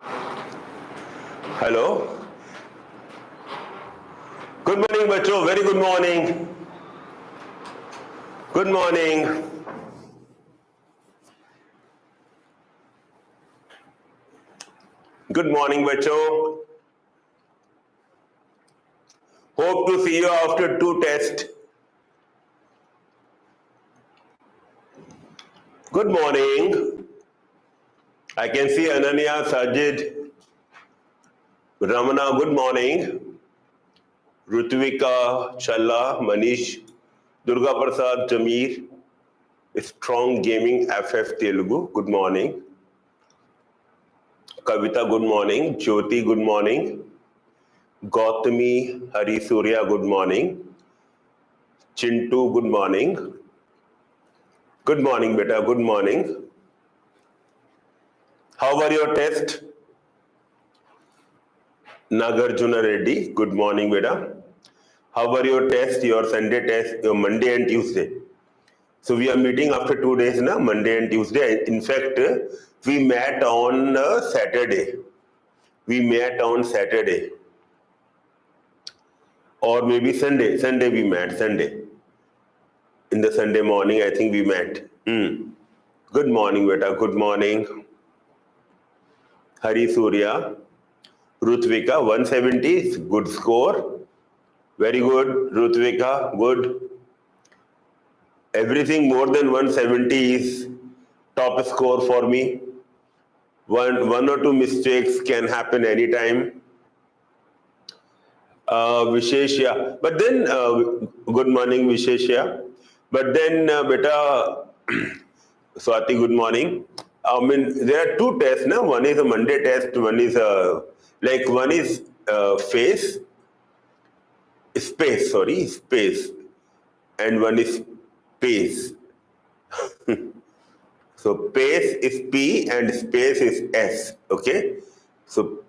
Hello, good morning बच्चों, very good morning, good morning. Good morning बच्चों, hope to see you after 2 tests. Good morning. I can see Ananya, Sajid, Ramana, good morning. Rutvika, Challa, Manish, Durga Prasad, Jameer, Strong Gaming, FF Telugu, good morning. Kavita, good morning. Jyoti, good morning. Gautami, Hari Surya, good morning. Chintu, good morning. Good morning, beta, good morning. How were your test? Nagarjuna Reddy, good morning, beta. How were your test, your Sunday test, your Monday and Tuesday? So we are meeting after 2 days, na? Monday and Tuesday. In fact, we met on Saturday. We met on Saturday. Or maybe Sunday. Sunday we met, Sunday. In the Sunday morning, I think we met. Good morning, beta, good morning. Hari Surya. Rutvika, 170 is good score. Very good, Rutvika, good. Everything more than 170 is top score for me. One or two mistakes can happen anytime. Visheshya, but then good morning, Visheshya. But then beta Swati, good morning. I mean, there are 2 tests now. One is a Monday test, one is face, space, and one is pace. So pace is P and space is S. Okay. So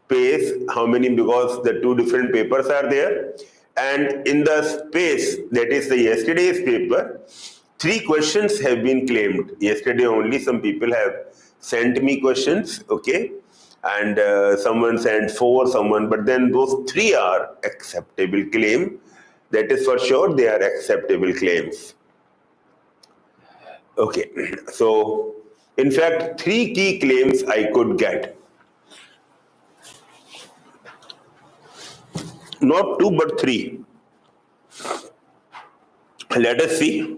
pace, how many? Because the 2 different papers are there, and in the space, that is the yesterday's paper, 3 questions have been claimed. Yesterday only some people have sent me questions, okay, and someone sent 4, but then those 3 are acceptable claim. That is for sure, they are acceptable claims. Okay, so in fact 3 key claims I could get. Not 2 but 3. Let us see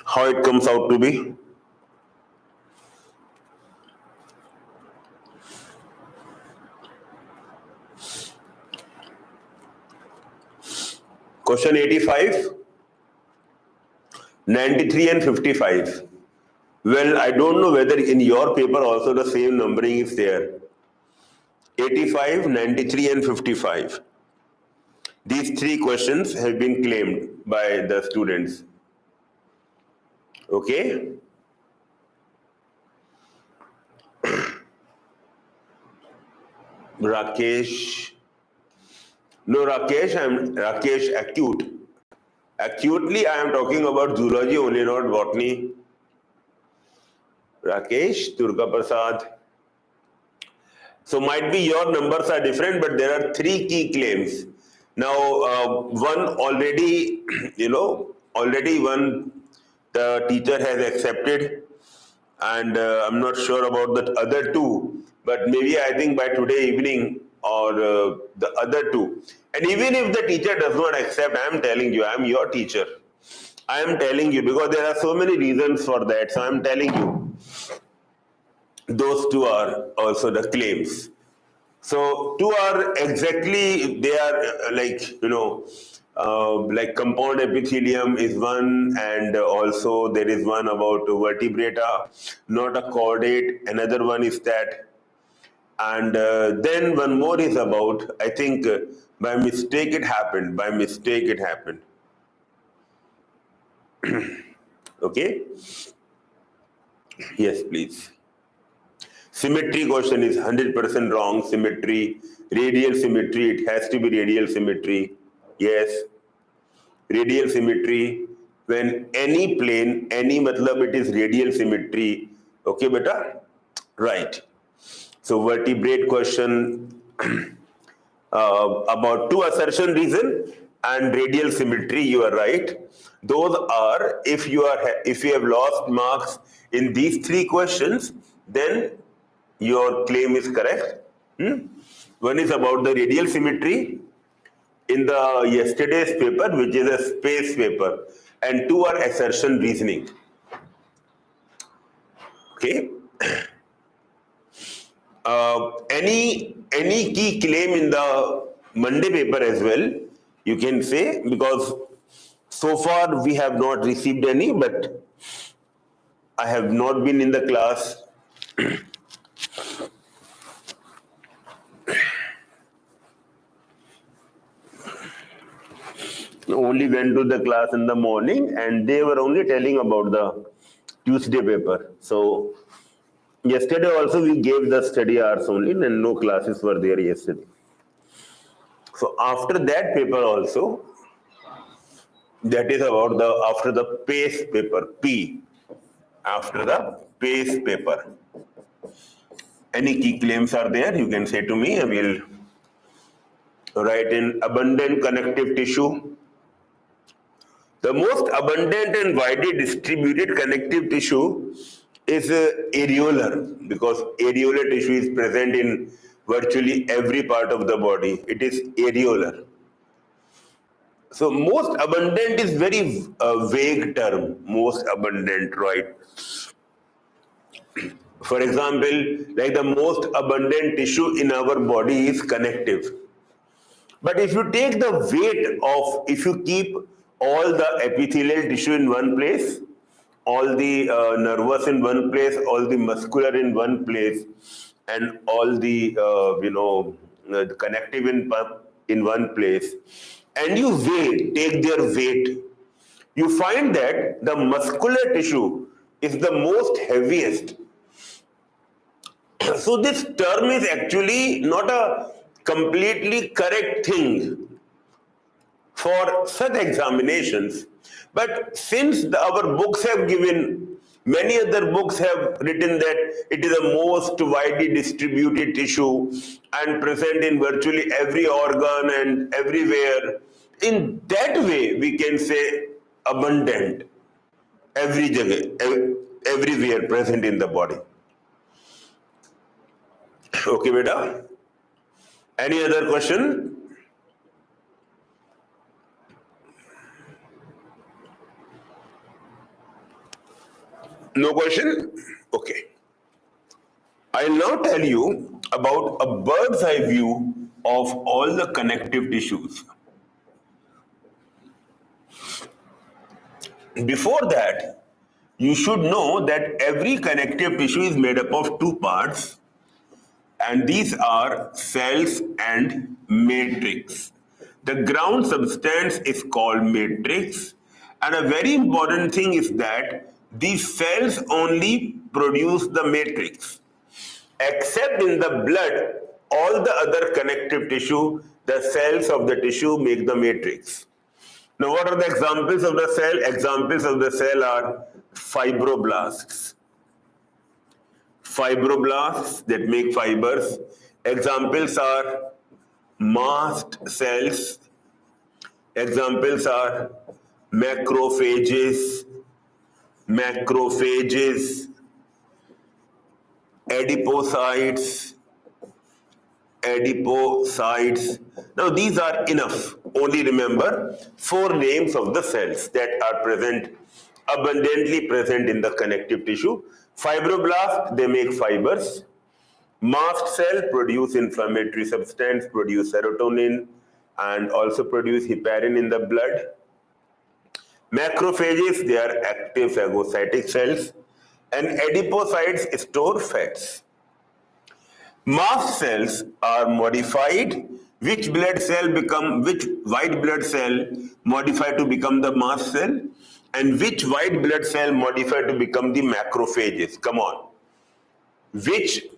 how it comes out to be. Question 85, 93 and 55. Well, I don't know whether in your paper also the same numbering is there. 85, 93 and 55. These 3 questions have been claimed by the students. Okay? Rakesh. No, Rakesh, I'm Rakesh acute. Acutely, I am talking about zoology only, not botany. Rakesh, Durga Prasad. So might be your numbers are different, but there are 3 key claims. Now, one already, already one the teacher has accepted, and I'm not sure about the other 2, but maybe I think by today evening or the other 2. And even if the teacher does not accept, I am telling you, I am your teacher. I am telling you because there are so many reasons for that. So I am telling you, those 2 are also the claims. So 2 are exactly, they are like compound epithelium is one, and also there is one about vertebrata, not a chordate. Another one is that, and then one more is about, I think by mistake it happened. By mistake it happened. Okay. Yes, please. Symmetry question is 100% wrong. Symmetry, radial symmetry, it has to be radial symmetry. Yes, radial symmetry. When any plane, any matlab it is radial symmetry. Okay, beta? Right. So vertebrate question about two assertion reason and radial symmetry, you are right. Those are, if you have lost marks in these three questions, then your claim is correct. One is about the radial symmetry in the yesterday's paper, which is a space paper, and two are assertion reasoning. Okay. Any key claim in the Monday paper as well, you can say, because so far we have not received any, but I have not been in the class. Only went to the class in the morning and they were only telling about the Tuesday paper. So yesterday also we gave the study hours only and no classes were there yesterday. So after that paper also, that is about after the PACE paper, P, after the PACE paper. Any key claims are there, you can say to me, I will write in abundant connective tissue. The most abundant and widely distributed connective tissue is areolar, because areolar tissue is present in virtually every part of the body. It is areolar. So most abundant is very vague term, most abundant, right? For example, like the most abundant tissue in our body is connective. But if you take the weight of, if you keep all the epithelial tissue in one place, all the nervous in one place, all the muscular in one place, and all the the connective in one place, and you take their weight, you find that the muscular tissue is the most heaviest. So this term is actually not a completely correct thing for such examinations. But since our books have given, many other books have written that it is the most widely distributed tissue and present in virtually every organ and everywhere, in that way we can say abundant, everywhere present in the body. Okay, beta. Any other question? No question? Okay. I'll now tell you about a bird's eye view of all the connective tissues. Before that, you should know that every connective tissue is made up of two parts, and these are cells and matrix. The ground substance is called matrix, and a very important thing is that these cells only produce the matrix. Except in the blood, all the other connective tissue, the cells of the tissue make the matrix. Now, what are the examples of the cell? Examples of the cell are fibroblasts. Fibroblasts that make fibers. Examples are mast cells. Examples are macrophages, adipocytes. Now these are enough. Only remember 4 names of the cells that are present, abundantly present in the connective tissue. Fibroblast, they make fibers. Mast cell produce inflammatory substance, produce serotonin, and also produce heparin in the blood. Macrophages, they are active phagocytic cells, and adipocytes store fats. Mast cells are modified. Which white blood cell modified to become the mast cell, and which white blood cell modified to become the macrophages? Come on. Which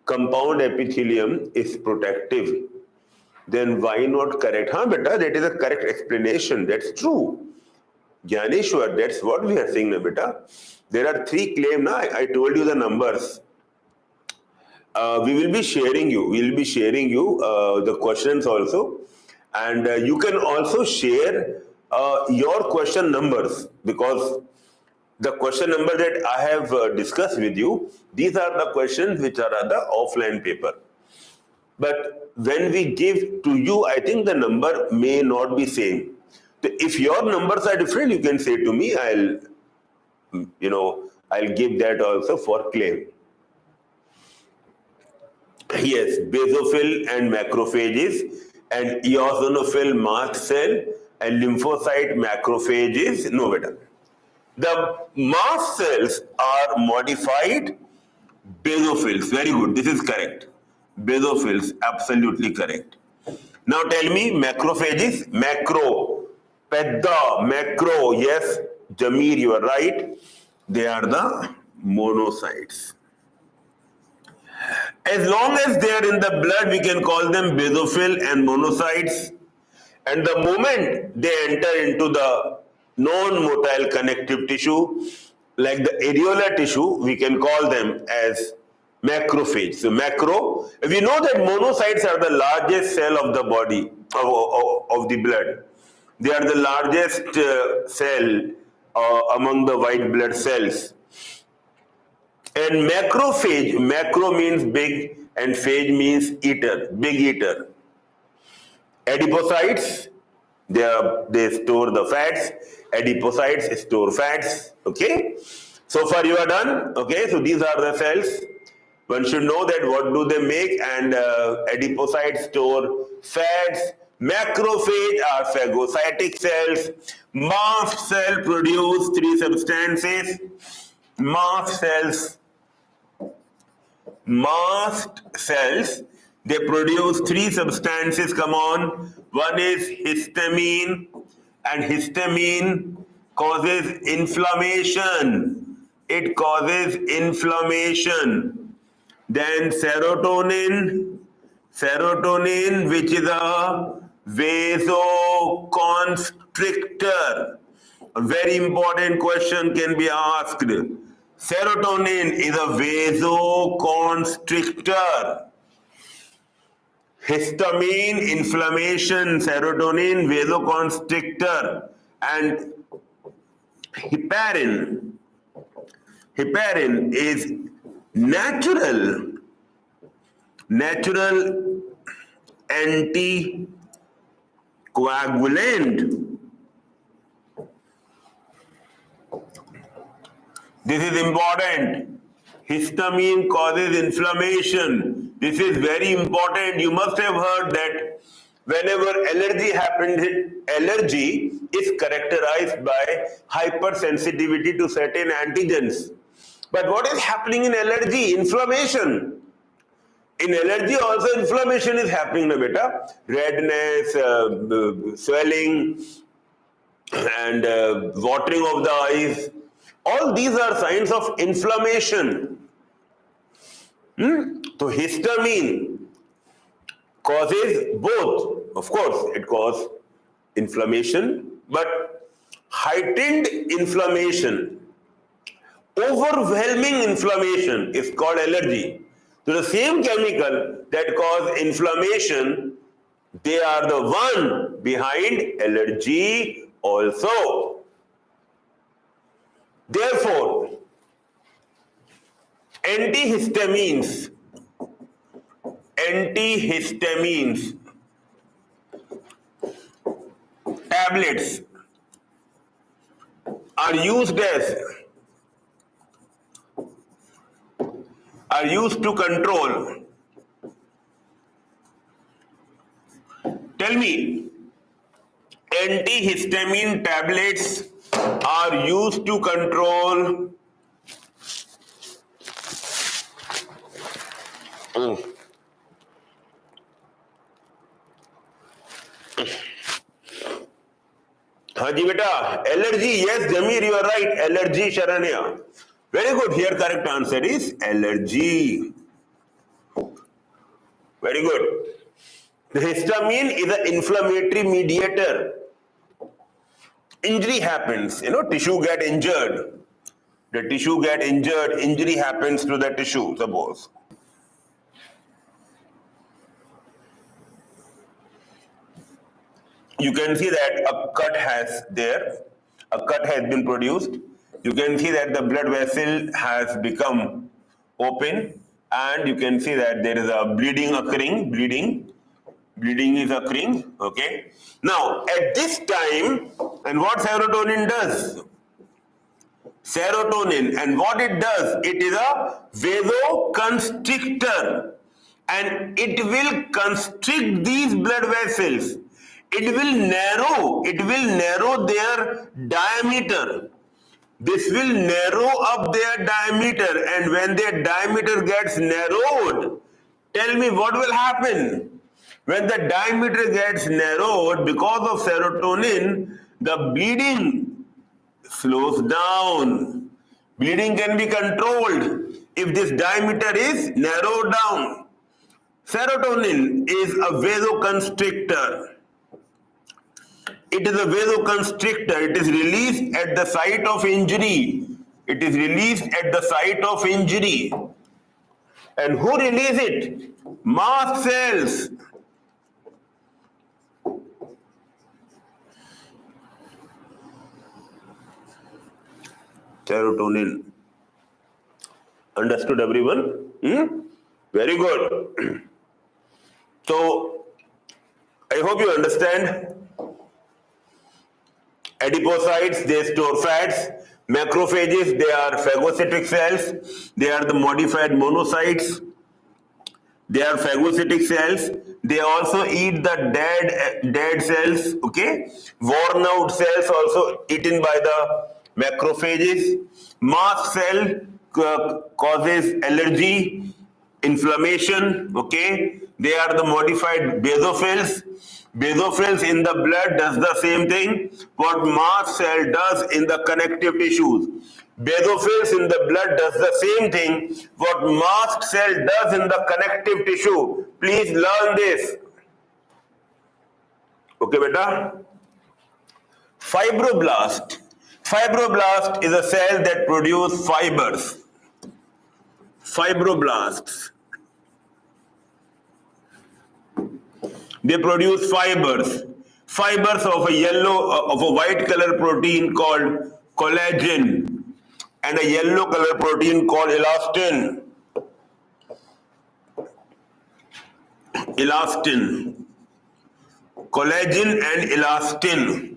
compound epithelium is protective? Then why not correct? Beta, that is a correct explanation. That's true. Jnaneshwar, that's what we are saying, beta. There are 3 claims. I told you the numbers. we will be sharing you. We will be sharing you the questions also, and you can also share your question numbers, because the question number that I have discussed with you, these are the questions which are at the offline paper. But when we give to you, I think the number may not be same. If your numbers are different, you can say to me. I'll give that also for claim. Yes, basophil and macrophages, and eosinophil mast cell and lymphocyte macrophages. No, better. The mast cells are modified basophils. Very good. This is correct. Basophils, absolutely correct. Now tell me macrophages. Macro. Pedda. Macro. Yes, Jameer, you are right. They are the monocytes. As long as they are in the blood, we can call them basophil and monocytes. And the moment they enter into the non-motile connective tissue, like the areolar tissue, we can call them as macrophage. So macro, we know that monocytes are the largest cell of the body, of the blood. They are the largest cell among the white blood cells. And macrophage, macro means big and phage means eater, big eater. Adipocytes, they store the fats. Adipocytes store fats. Okay, so far you are done. Okay, so these are the cells. One should know that what do they make, and adipocytes store fats. Macrophage are phagocytic cells. Mast cell produce three substances. Mast cells, they produce three substances. Come on. One is histamine, and histamine causes inflammation. It causes inflammation. Then serotonin, which is a vasoconstrictor. A very important question can be asked. Serotonin is a vasoconstrictor. Histamine, inflammation. Serotonin, vasoconstrictor. And heparin is natural anticoagulant. This is important. Histamine causes inflammation. This is very important. You must have heard that whenever allergy happens, allergy is characterized by hypersensitivity to certain antigens. But what is happening in allergy? Inflammation. In allergy also inflammation is happening, na beta. Redness, swelling, and watering of the eyes. All these are signs of inflammation. So histamine causes both. Of course, it causes inflammation, but heightened inflammation, overwhelming inflammation is called allergy. So the same chemical that cause inflammation, they are the one behind allergy also. Therefore, antihistamines tablets are used to control. Tell me, antihistamine tablets are used to control Haji beta, allergy. Yes, Jameer, you are right. Allergy, Sharanya. Very good. Here, correct answer is allergy. Very good. The histamine is an inflammatory mediator. Injury happens, tissue get injured. The tissue get injured, injury happens to the tissue, suppose. you can see that a cut has been produced. You can see that the blood vessel has become open, and you can see that there is a bleeding occurring, bleeding is occurring, okay. Now, at this time, and what serotonin does? Serotonin, and what it does, it is a vasoconstrictor, and it will constrict these blood vessels. It will narrow their diameter. This will narrow up their diameter, and when their diameter gets narrowed, tell me what will happen. When the diameter gets narrowed because of serotonin, the bleeding slows down. Bleeding can be controlled if this diameter is narrowed down. Serotonin is a vasoconstrictor. It is a vasoconstrictor. It is released at the site of injury. It is released at the site of injury. And who release it? Mast cells. Serotonin. Understood, everyone? Very good. So, I hope you understand. Adipocytes, they store fats. Macrophages, they are phagocytic cells. They are the modified monocytes. They are phagocytic cells. They also eat the dead cells, okay? Worn out cells also eaten by the macrophages. Mast cell causes allergy, inflammation, okay? They are the modified basophils. Basophils in the blood does the same thing what mast cell does in the connective tissues. Basophils in the blood does the same thing what mast cell does in the connective tissue. Please learn this. Okay, beta? Fibroblast. Fibroblast is a cell that produces fibers. Fibroblasts. They produce fibers. Fibers of a white color protein called collagen and a yellow color protein called elastin. Elastin. Collagen and elastin.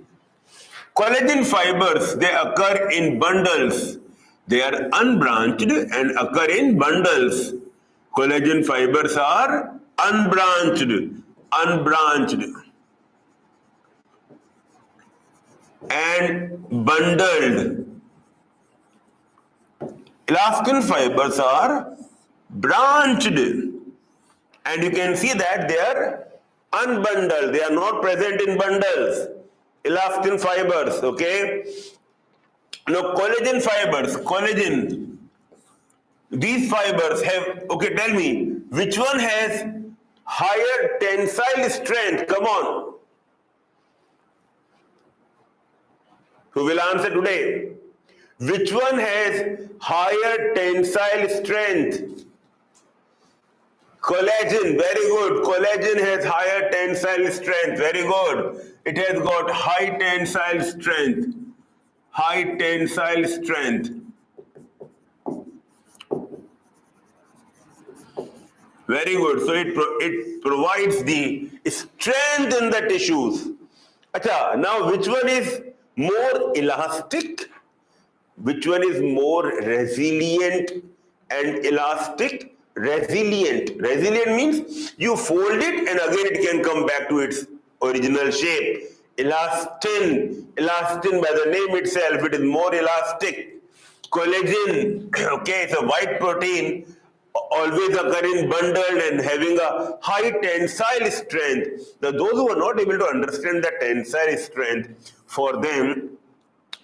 Collagen fibers, they occur in bundles. They are unbranched and occur in bundles. Collagen fibers are unbranched and bundled. Elastin fibers are branched, and you can see that they are unbundled. They are not present in bundles. Elastin fibers, okay? Now collagen fibers, these fibers have, okay, tell me, which one has higher tensile strength? Come on. Who will answer today? Which one has higher tensile strength? Collagen, very good. Collagen has higher tensile strength, very good. It has got high tensile strength. High tensile strength. Very good. So it provides the strength in the tissues. Acha, now which one is more elastic? Which one is more resilient and elastic? Resilient. Resilient means you fold it and again it can come back to its original shape. Elastin. Elastin, by the name itself, it is more elastic. Collagen, okay, it's a white protein, always occurring bundled and having a high tensile strength. Now, those who are not able to understand the tensile strength, for them,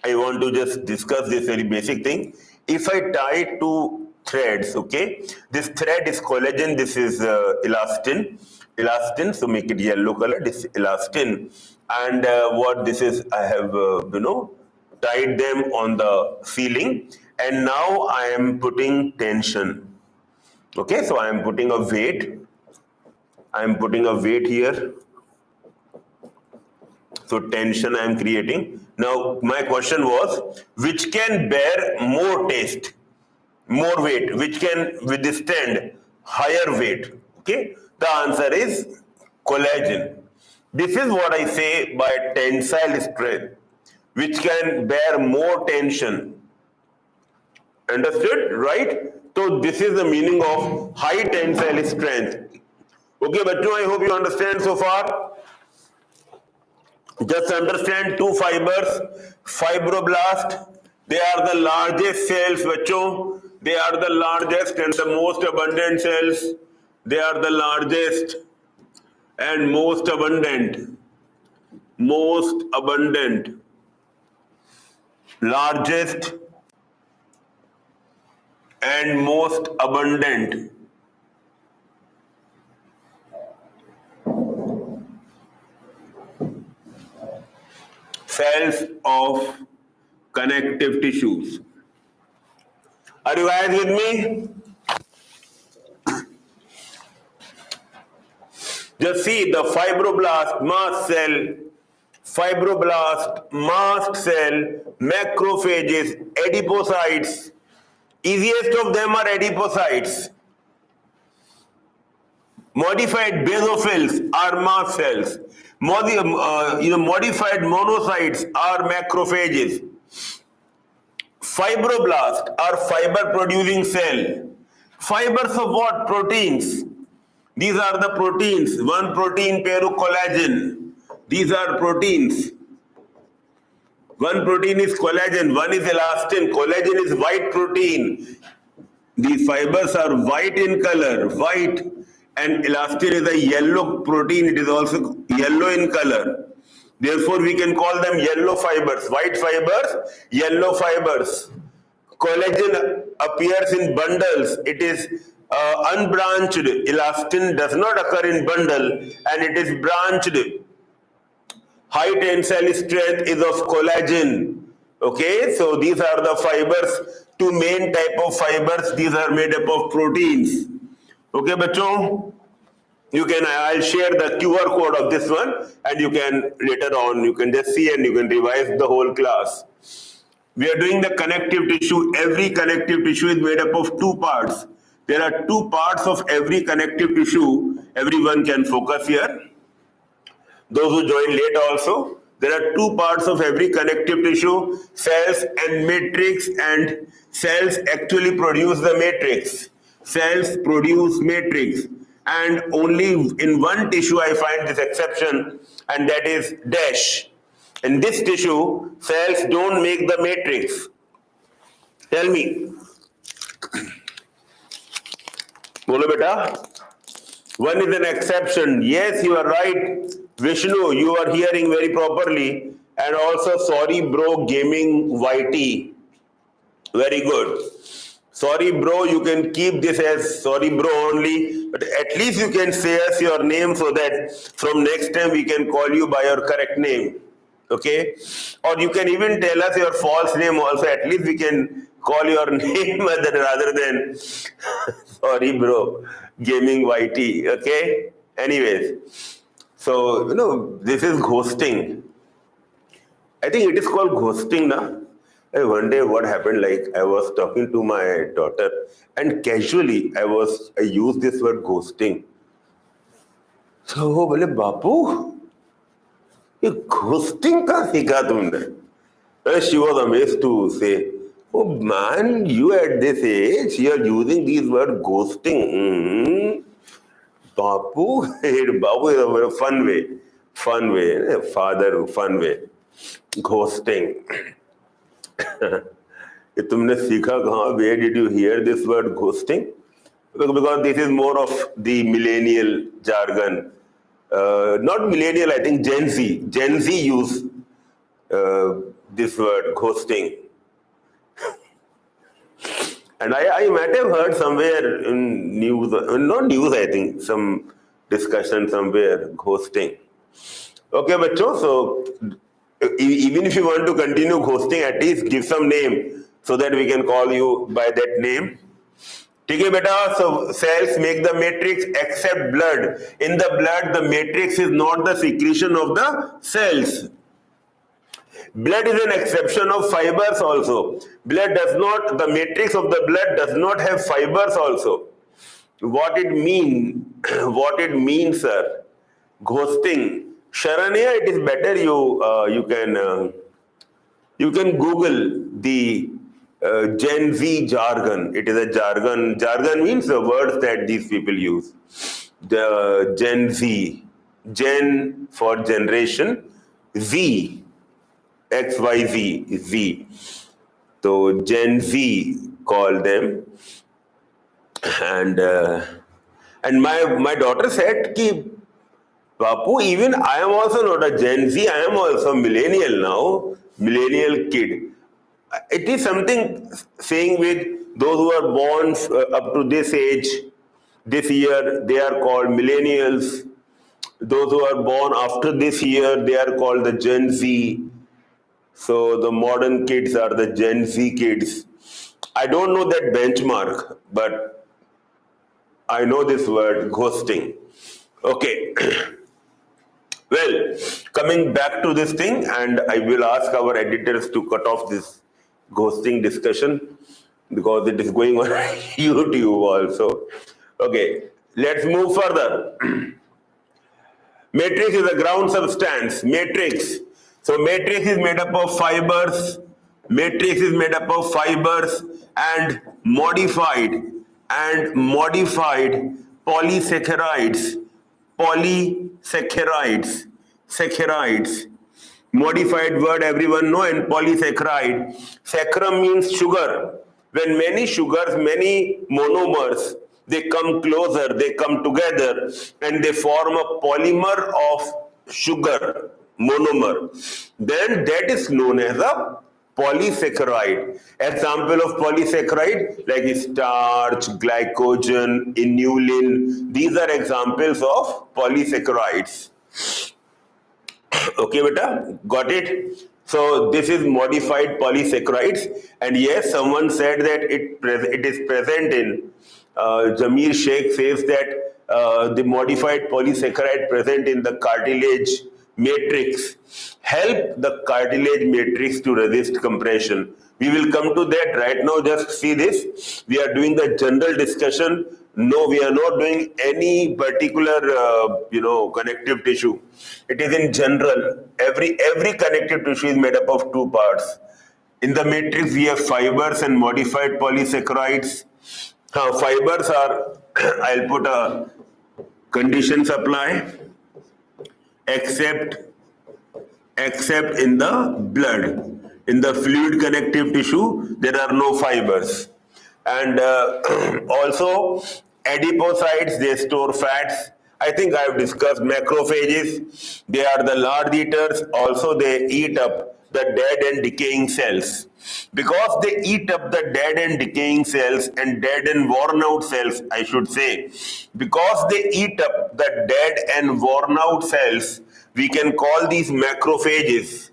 I want to just discuss this very basic thing. If I tie two threads, okay, this thread is collagen, this is elastin. Elastin, so make it yellow color, this is elastin. And what this is, I have, tied them on the ceiling, and now I am putting tension. Okay, so I am putting a weight. I am putting a weight here. So tension I am creating. Now my question was, which can bear more taste, more weight, which can withstand higher weight? Okay, the answer is collagen. This is what I say by tensile strength, which can bear more tension. Understood, right? So this is the meaning of high tensile strength. Okay, bachcho, I hope you understand so far. Just understand two fibers, fibroblast, they are the largest cells, bachcho. They are the largest and the most abundant cells. They are the largest and most abundant, largest and most abundant cells of connective tissues. Are you guys with me? Just see the fibroblast, mast cell, macrophages, adipocytes. Easiest of them are adipocytes. Modified basophils are mast cells. Modified monocytes are macrophages. Fibroblast are fiber producing cell. Fibers of what? Proteins. These are the proteins. One protein pair of collagen. These are proteins. One protein is collagen, one is elastin. Collagen is white protein. These fibers are white in color, white, and elastin is a yellow protein. It is also yellow in color. Therefore, we can call them yellow fibers. White fibers, yellow fibers. Collagen appears in bundles. It is unbranched. Elastin does not occur in bundle and it is branched. High tensile strength is of collagen. Okay, so these are the fibers. Two main type of fibers. These are made up of proteins. Okay, bachcho? I'll share the QR code of this one and you can later on, you can just see and you can revise the whole class. We are doing the connective tissue. Every connective tissue is made up of two parts. There are two parts of every connective tissue. Everyone can focus here. Those who join late also. There are two parts of every connective tissue, cells and matrix, and cells actually produce the matrix. Cells produce matrix. And only in one tissue I find this exception, and that is dash. In this tissue, cells don't make the matrix. Tell me. Bolo beta. One is an exception. Yes, you are right. Vishnu, you are hearing very properly. And also, sorry bro, gaming YT. Very good. Sorry bro, you can keep this as sorry bro only. But at least you can say us your name so that from next time we can call you by your correct name. Okay? Or you can even tell us your false name also. At least we can call your name rather than sorry bro, gaming YT. Okay? Anyways. So, this is ghosting. I think it is called ghosting, na? One day what happened, like I was talking to my daughter and casually I used this word ghosting. So, bole, Bapu, ये ghosting का सीखा तुमने? She was amazed to say, oh man, you at this age, you are using these words ghosting. Bapu is a very fun way, father, fun way. Ghosting. तुमने सीखा कहाँ? Where did you hear this word ghosting? Because this is more of the millennial jargon. Not millennial, I think Gen Z. Gen Z use this word ghosting. And I might have heard somewhere in news, not news, I think, some discussion somewhere, ghosting. Okay, bachcho, so even if you want to continue ghosting, at least give some name so that we can call you by that name. Okay, beta, so cells make the matrix except blood. In the blood, the matrix is not the secretion of the cells. Blood is an exception of fibers also. Blood does not, the matrix of the blood does not have fibers also. What it mean? What it means, sir? Ghosting. Sharanya, it is better you can Google the Gen Z jargon. It is a jargon. Jargon means the words that these people use. The Gen Z, Gen for generation, Z, XYZ, Z. So Gen Z call them, and my daughter said ki Bapu, even I am also not a Gen Z, I am also millennial now, millennial kid. It is something saying with those who are born up to this age, this year, they are called millennials. Those who are born after this year, they are called the Gen Z. So the modern kids are the Gen Z kids. I don't know that benchmark, but I know this word, ghosting. Okay. Well, coming back to this thing, and I will ask our editors to cut off this ghosting discussion because it is going on YouTube also. Okay, let's move further. Matrix is a ground substance. Matrix. So matrix is made up of fibers. Matrix is made up of fibers and modified polysaccharides. Saccharides. Modified word everyone know, and polysaccharide. Saccharum means sugar. When many sugars, many monomers, they come closer, they come together, and they form a polymer of sugar, monomer. Then that is known as a polysaccharide. Example of polysaccharide like starch, glycogen, inulin. These are examples of polysaccharides. Okay, beta, got it? So this is modified polysaccharides, and yes, someone said that it is present in. Jamir Sheikh says that the modified polysaccharide present in the cartilage matrix help the cartilage matrix to resist compression. We will come to that. Right now, just see this. We are doing the general discussion. No, we are not doing any particular, connective tissue. It is in general. Every connective tissue is made up of two parts. In the matrix, we have fibers and modified polysaccharides. Fibers are, I'll put a condition supply, except in the blood. In the fluid connective tissue, there are no fibers. And also, adipocytes, they store fats. I think I have discussed macrophages. They are the large eaters. Also, they eat up the dead and decaying cells. Because they eat up the dead and decaying cells and dead and worn out cells, I should say. Because they eat up the dead and worn out cells, we can call these macrophages.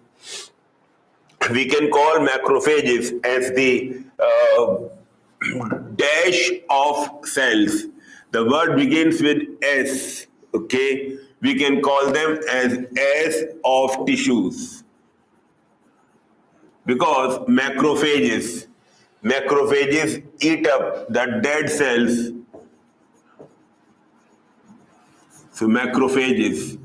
We can call macrophages as the dash of cells. The word begins with S, okay? We can call them as S of tissues. Because macrophages eat up the dead cells. So macrophages,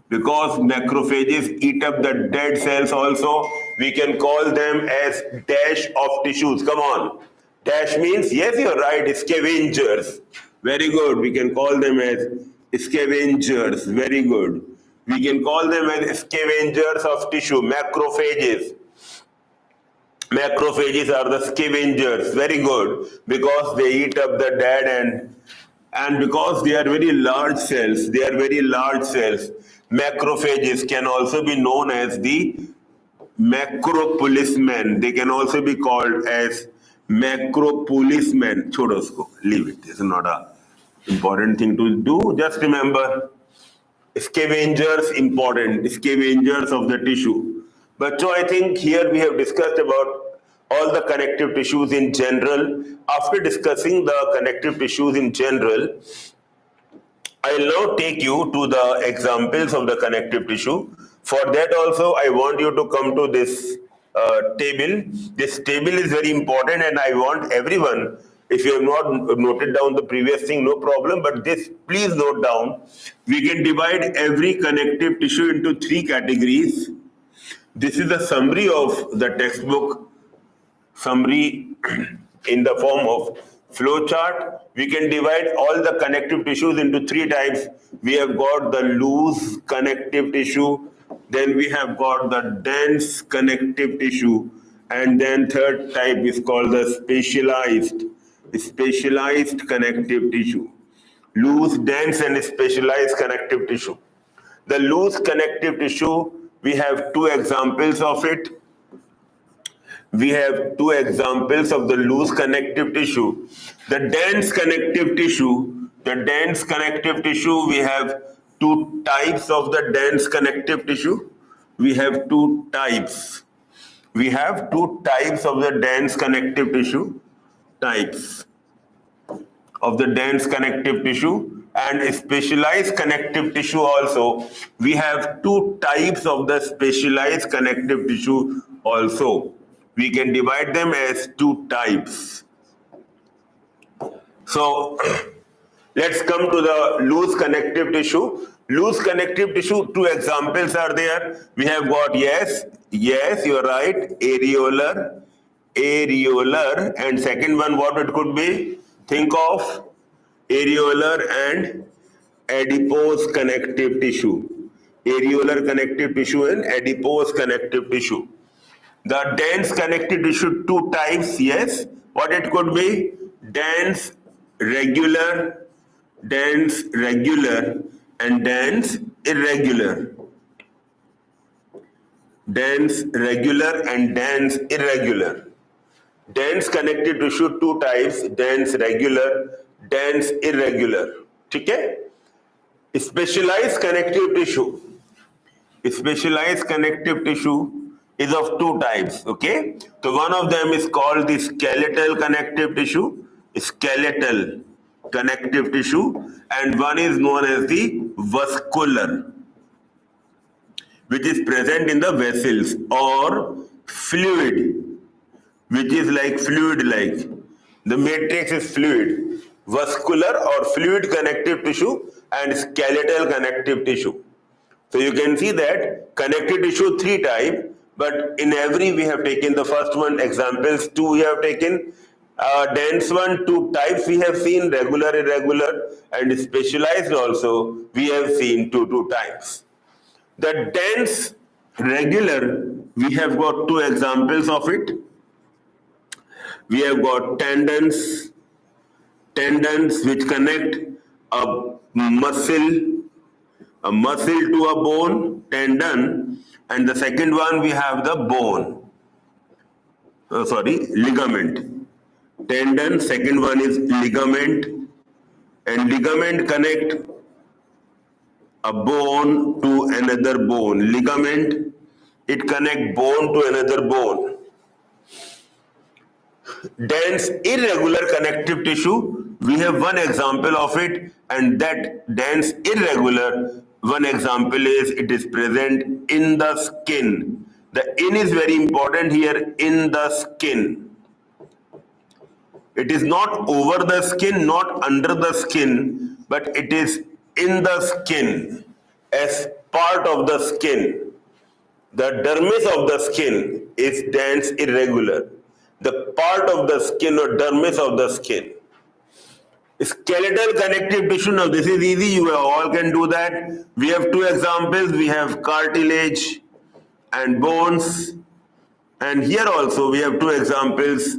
because macrophages eat up the dead cells also, we can call them as dash of tissues. Come on. Dash means, yes, you're right, scavengers. Very good. We can call them as scavengers. Very good. We can call them as scavengers of tissue, macrophages. Macrophages are the scavengers. Very good. Because they eat up the dead and because they are very large cells, macrophages can also be known as the macropolicemen. They can also be called as macropolicemen. Chodo usko, leave it. This is not a important thing to do. Just remember, scavengers important, scavengers of the tissue. But so I think here we have discussed about all the connective tissues in general. After discussing the connective tissues in general, I will now take you to the examples of the connective tissue. For that also, I want you to come to this table. This table is very important, and I want everyone, if you have not noted down the previous thing, no problem, but this please note down. We can divide every connective tissue into three categories. This is a summary of the textbook, summary in the form of flow chart. We can divide all the connective tissues into three types. We have got the loose connective tissue, then we have got the dense connective tissue, and then third type is called the specialized connective tissue. Loose, dense, and specialized connective tissue. The loose connective tissue, we have two examples of it. We have two examples of the loose connective tissue. The dense connective tissue, we have two types of the dense connective tissue. We have two types. We have two types of the dense connective tissue. Types of the dense connective tissue and specialized connective tissue also. We have two types of the specialized connective tissue also. We can divide them as two types. So let's come to the loose connective tissue. Loose connective tissue, two examples are there. We have got, yes, you're right, areolar, and second one, what it could be? Think of areolar and adipose connective tissue. Areolar connective tissue and adipose connective tissue. The dense connective tissue, two types, yes. What it could be? Dense regular, and dense irregular. Dense regular and dense irregular. Dense connective tissue, two types, dense regular, dense irregular. Okay? Specialized connective tissue. Specialized connective tissue is of two types, okay? So one of them is called the skeletal connective tissue, and one is known as the vascular, which is present in the vessels, or fluid, which is like fluid-like. The matrix is fluid. Vascular or fluid connective tissue and skeletal connective tissue. So you can see that connective tissue, three types, but in every we have taken the first one, examples, two we have taken, dense one, two types we have seen, regular, irregular, and specialized also we have seen two types. The dense regular, we have got two examples of it. We have got tendons which connect a muscle to a bone, tendon, and the second one we have the bone. Ligament. Tendon, second one is ligament, and ligament connect a bone to another bone. Ligament, it connect bone to another bone. Dense irregular connective tissue, we have one example of it, and that dense irregular, one example is it is present in the skin. The in is very important here, in the skin. It is not over the skin, not under the skin, but it is in the skin, as part of the skin. The dermis of the skin is dense irregular. The part of the skin or dermis of the skin. Skeletal connective tissue, now this is easy, you all can do that. We have two examples, we have cartilage and bones, and here also we have two examples.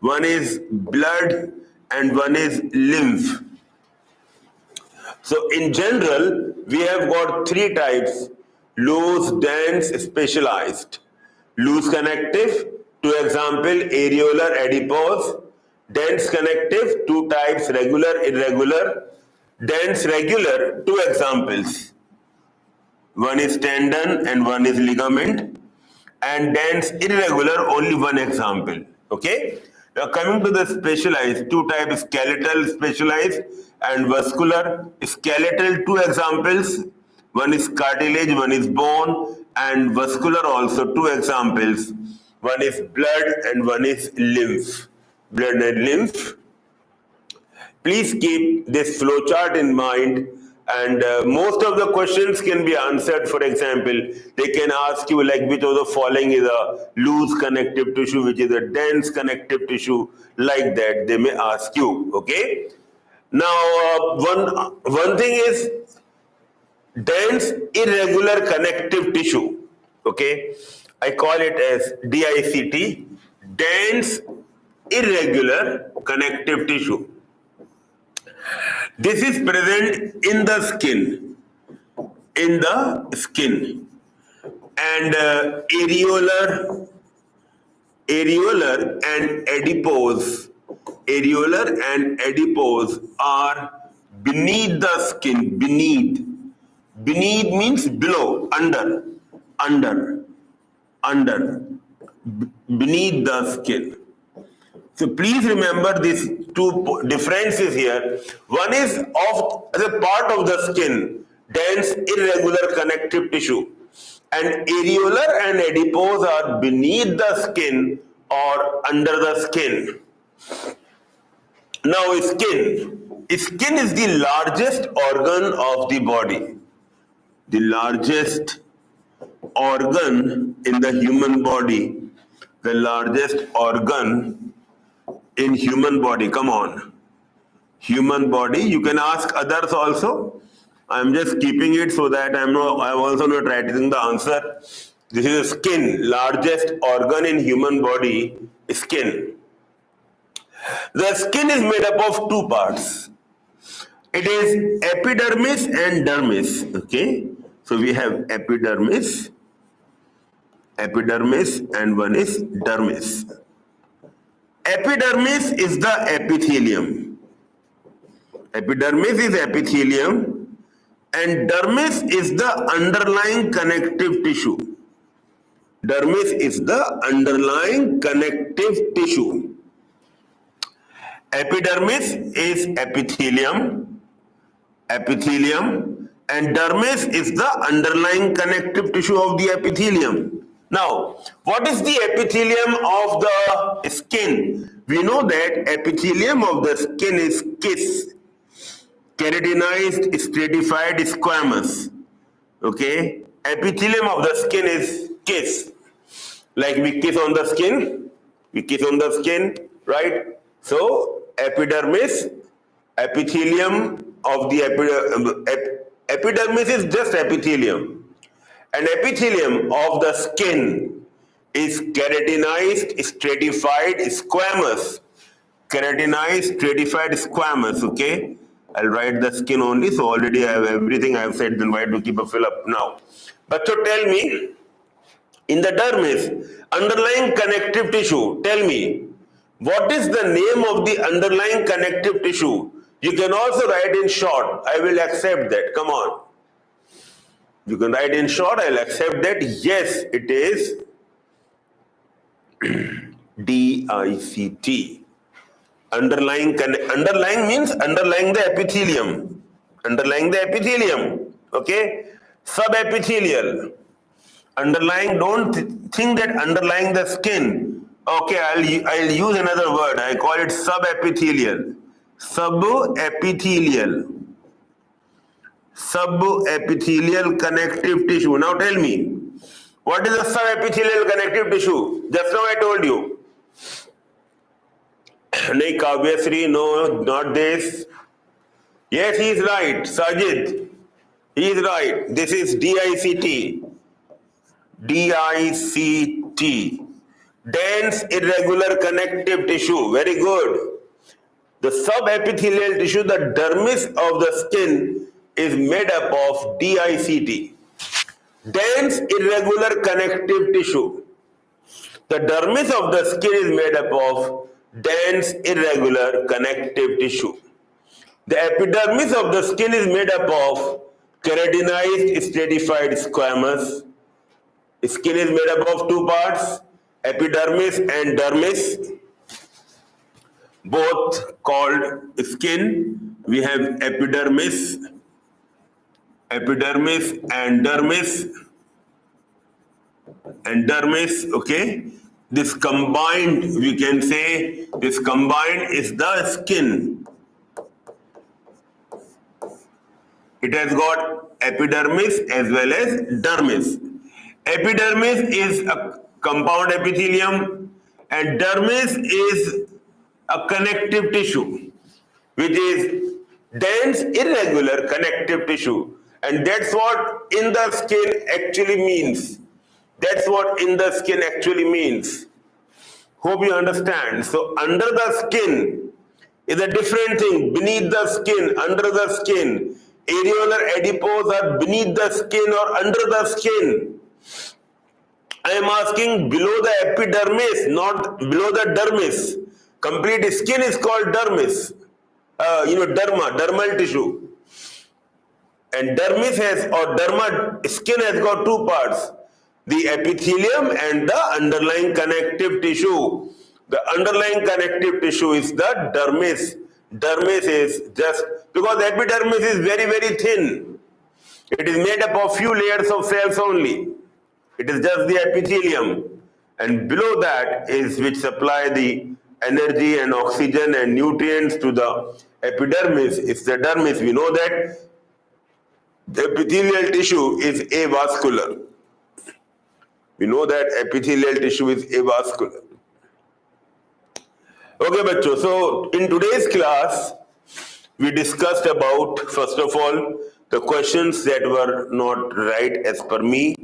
One is blood and one is lymph. So in general, we have got three types: loose, dense, specialized. Loose connective, two example, areolar, adipose. Dense connective, two types, regular, irregular. Dense regular, two examples. One is tendon and one is ligament. And dense irregular, only one example. Okay? Now coming to the specialized, two types, skeletal specialized and vascular. Skeletal, two examples, One is cartilage, one is bone, and vascular also. Two examples. One is blood and one is lymph. Blood and lymph. Please keep this flow chart in mind, and most of the questions can be answered. For example, they can ask you like which of the following is a loose connective tissue, which is a dense connective tissue, like that they may ask you. Okay. Now one thing is dense irregular connective tissue. Okay, I call it as DICT, dense irregular connective tissue. This is present in the skin, and areolar and adipose are beneath the skin. Beneath means below, under, beneath the skin. So please remember these two differences here. One is of the part of the skin, dense irregular connective tissue, and areolar and adipose are beneath the skin or under the skin. Now skin is the largest organ of the body. The largest organ in the human body. The largest organ in human body. Come on. Human body. You can ask others also. I'm just keeping it so that I'm also not writing the answer. This is skin. Largest organ in human body, skin. The skin is made up of two parts. It is epidermis and dermis. Okay. So we have epidermis, and one is dermis. Epidermis is the epithelium. Epidermis is epithelium, and dermis is the underlying connective tissue. Dermis is the underlying connective tissue. Epidermis is epithelium, and dermis is the underlying connective tissue of the epithelium. Now, what is the epithelium of the skin? We know that epithelium of the skin is kiss, keratinized, stratified, squamous. Okay, epithelium of the skin is kiss. Like we kiss on the skin, right? So epidermis, epithelium of the epidermis is just epithelium. And epithelium of the skin is keratinized, stratified, squamous. Keratinized, stratified, squamous. Okay, I'll write the skin only. So already I have everything I have said. Then why to keep a fill up now? But so tell me, in the dermis, underlying connective tissue. Tell me, what is the name of the underlying connective tissue? You can also write in short. I will accept that. Come on. You can write in short. I'll accept that. Yes, it is DICT. Underlying means underlying the epithelium. Okay. Subepithelial. Underlying. Don't think that underlying the skin. Okay. I'll use another word. I call it subepithelial. Subepithelial connective tissue. Now tell me, what is a subepithelial connective tissue? Just now I told you. Nahi Kavyasri, no, not this. Yes, he is right. Sajid, he is right. This is DICT. Dense irregular connective tissue. Very good. The subepithelial tissue, the dermis of the skin, is made up of DICT. Dense irregular connective tissue. The dermis of the skin is made up of dense irregular connective tissue. The epidermis of the skin is made up of keratinized, stratified, squamous. Skin is made up of two parts, epidermis and dermis, both called skin. We have epidermis epidermis and dermis, okay? This combined, we can say, this combined is the skin. It has got epidermis as well as dermis. Epidermis is a compound epithelium and dermis is a connective tissue, which is dense, irregular connective tissue. And that's what in the skin actually means. That's what in the skin actually means. Hope you understand. So under the skin is a different thing. Beneath the skin, under the skin. Areolar adipose are beneath the skin or under the skin. I am asking below the epidermis, not below the dermis. Complete skin is called dermis. Dermal tissue. And dermis has, or derma, skin has got two parts. The epithelium and the underlying connective tissue. The underlying connective tissue is the dermis. Dermis is just, because epidermis is very, very thin. It is made up of few layers of cells only. It is just the epithelium. And below that is which supply the energy and oxygen and nutrients to the epidermis. It's the dermis. We know that the epithelial tissue is avascular. We know that epithelial tissue is avascular. Okay, bachcho. So in today's class, we discussed about, first of all, the questions that were not right as per me,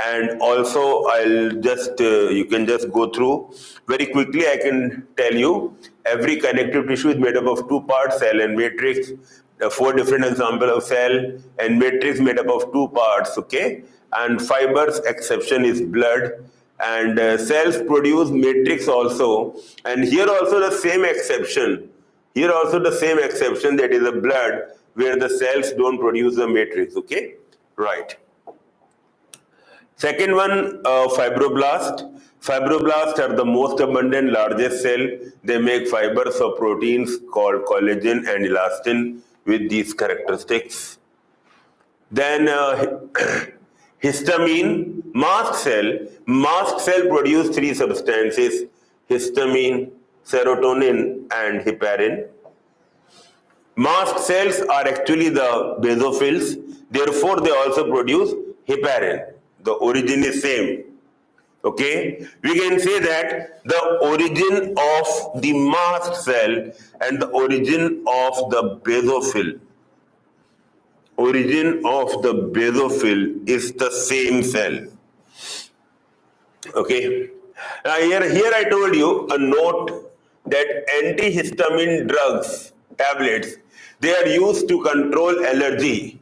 and also I'll just, you can just go through very quickly. I can tell you every connective tissue is made up of two parts, cell and matrix. The 4 different examples of cell and matrix made up of 2 parts, okay? And fibers, exception is blood, and cells produce matrix also, and here also the same exception. Here also the same exception, that is the blood, where the cells don't produce the matrix, okay? Right. Second one, fibroblast. Fibroblasts are the most abundant, largest cell. They make fibers of proteins called collagen and elastin with these characteristics. Then histamine, mast cell produce 3 substances: histamine, serotonin, and heparin. Mast cells are actually the basophils, therefore they also produce heparin. The origin is same. Okay, we can say that the origin of the mast cell and the origin of the basophil, is the same cell. Okay, now here I told you a note that antihistamine drugs, tablets, they are used to control allergy.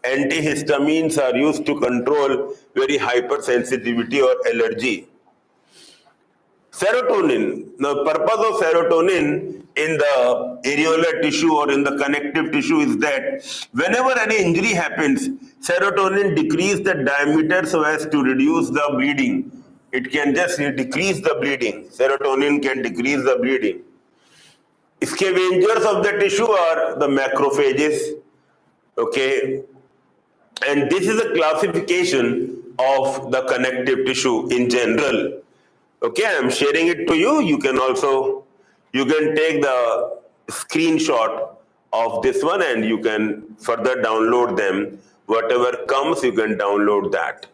Antihistamines are used to control very hypersensitivity or allergy. Serotonin, the purpose of serotonin in the areolar tissue or in the connective tissue is that whenever any injury happens, serotonin decreases the diameter so as to reduce the bleeding. It can just decrease the bleeding. Serotonin can decrease the bleeding. Scavengers of the tissue are the macrophages. Okay, and this is a classification of the connective tissue in general. Okay, I am sharing it to you. You can take the screenshot of this one and you can further download them. Whatever comes, you can download that.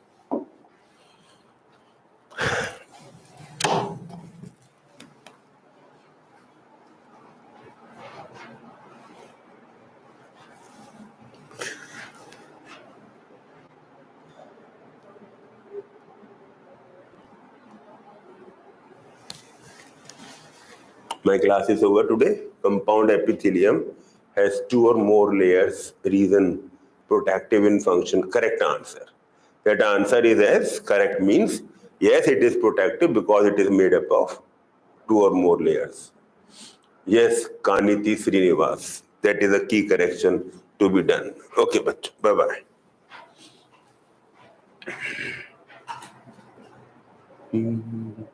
My class is over today. Compound epithelium has 2 or more layers. Reason, protective in function. Correct answer. That answer is as correct means yes, it is protective because it is made up of 2 or more layers. Yes, Kaniti Srinivas. That is a key correction to be done. Okay, but bye-bye. Mm-hmm.